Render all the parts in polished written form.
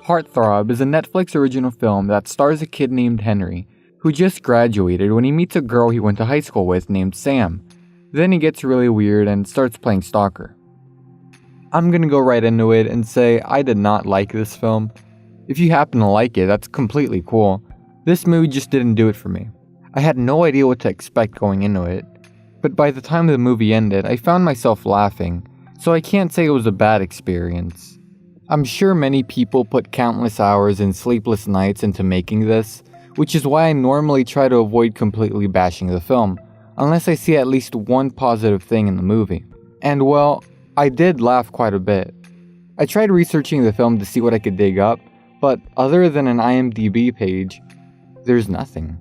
Heartthrob is a Netflix original film that stars a kid named Henry, who just graduated when he meets a girl he went to high school with named Sam. Then he gets really weird and starts playing stalker. I'm gonna go right into it and say I did not like this film. If you happen to like it, that's completely cool. This movie just didn't do it for me. I had no idea what to expect going into it, but by the time the movie ended, I found myself laughing, so I can't say it was a bad experience. I'm sure many people put countless hours and sleepless nights into making this, which is why I normally try to avoid completely bashing the film, unless I see at least one positive thing in the movie. And well, I did laugh quite a bit. I tried researching the film to see what I could dig up, but other than an IMDb page, there's nothing.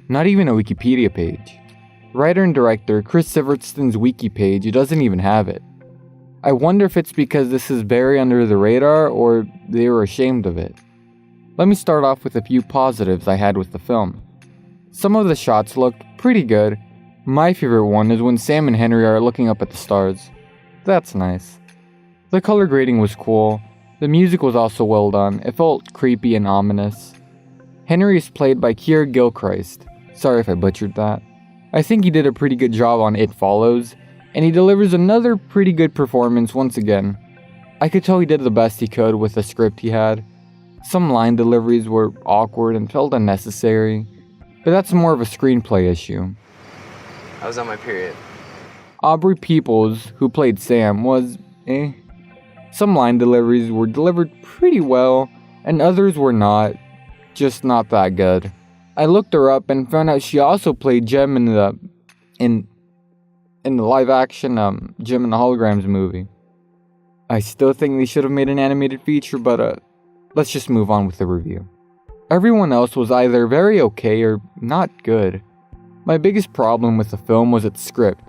Not even a Wikipedia page. Writer and director Chris Sivertson's wiki page doesn't even have it. I wonder if it's because this is very under the radar or they were ashamed of it. Let me start off with a few positives I had with the film. Some of the shots looked pretty good. My favorite one is when Sam and Henry are looking up at the stars. That's nice. The color grading was cool. The music was also well done. It felt creepy and ominous. Henry is played by Keir Gilchrist. Sorry if I butchered that. I think he did a pretty good job on It Follows, and he delivers another pretty good performance once again. I could tell he did the best he could with the script he had. Some line deliveries were awkward and felt unnecessary, but that's more of a screenplay issue. I was on my period. Aubrey Peeples, who played Sam, was Some line deliveries were delivered pretty well, and others were not, just not that good. I looked her up and found out she also played Jem in the live action Jem and the Holograms movie. I still think they should have made an animated feature, but let's just move on with the review. Everyone else was either very okay or not good. My biggest problem with the film was its script.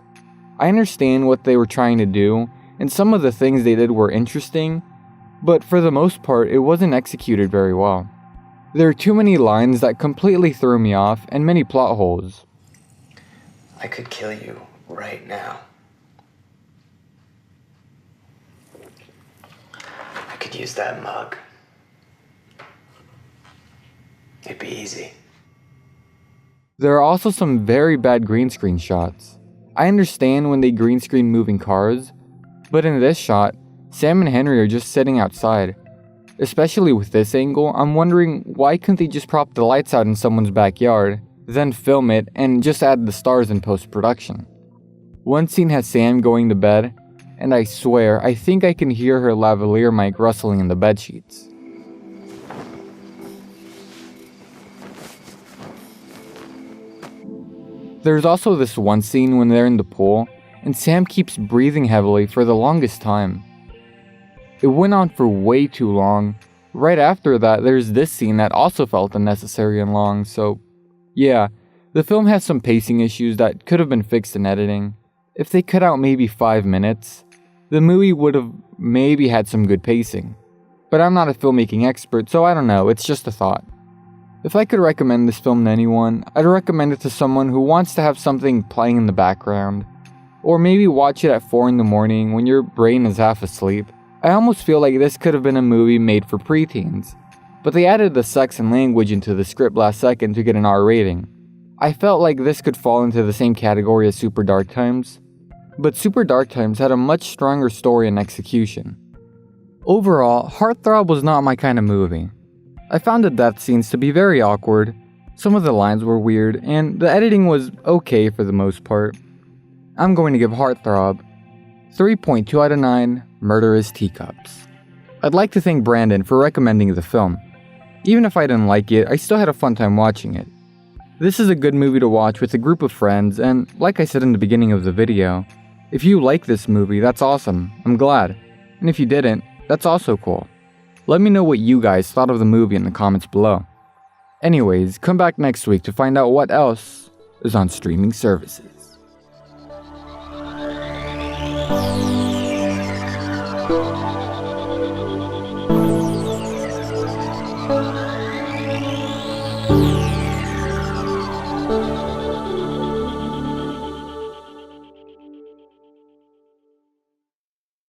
I understand what they were trying to do, and some of the things they did were interesting, but for the most part, it wasn't executed very well. There are too many lines that completely threw me off, and many plot holes. I could kill you right now. I could use that mug. It'd be easy. There are also some very bad green screen shots. I understand when they green screen moving cars, but in this shot, Sam and Henry are just sitting outside. Especially with this angle, I'm wondering why couldn't they just prop the lights out in someone's backyard, then film it and just add the stars in post-production. One scene has Sam going to bed, and I swear, I think I can hear her lavalier mic rustling in the bedsheets. There's also this one scene when they're in the pool, and Sam keeps breathing heavily for the longest time. It went on for way too long. Right after that, there's this scene that also felt unnecessary and long, so yeah, the film has some pacing issues that could have been fixed in editing. If they cut out maybe 5 minutes, the movie would have maybe had some good pacing. But I'm not a filmmaking expert, so I don't know, it's just a thought. If I could recommend this film to anyone, I'd recommend it to someone who wants to have something playing in the background. Or maybe watch it at 4 in the morning when your brain is half asleep. I almost feel like this could have been a movie made for preteens, but they added the sex and language into the script last second to get an R rating. I felt like this could fall into the same category as Super Dark Times, but Super Dark Times had a much stronger story and execution. Overall, Heartthrob was not my kind of movie. I found the death scenes to be very awkward, some of the lines were weird, and the editing was okay for the most part. I'm going to give Heartthrob 3.2 out of 9 murderous teacups. I'd like to thank Brandon for recommending the film. Even if I didn't like it, I still had a fun time watching it. This is a good movie to watch with a group of friends, and like I said in the beginning of the video, if you like this movie, that's awesome, I'm glad. And if you didn't, that's also cool. Let me know what you guys thought of the movie in the comments below. Anyways, come back next week to find out what else is on streaming services.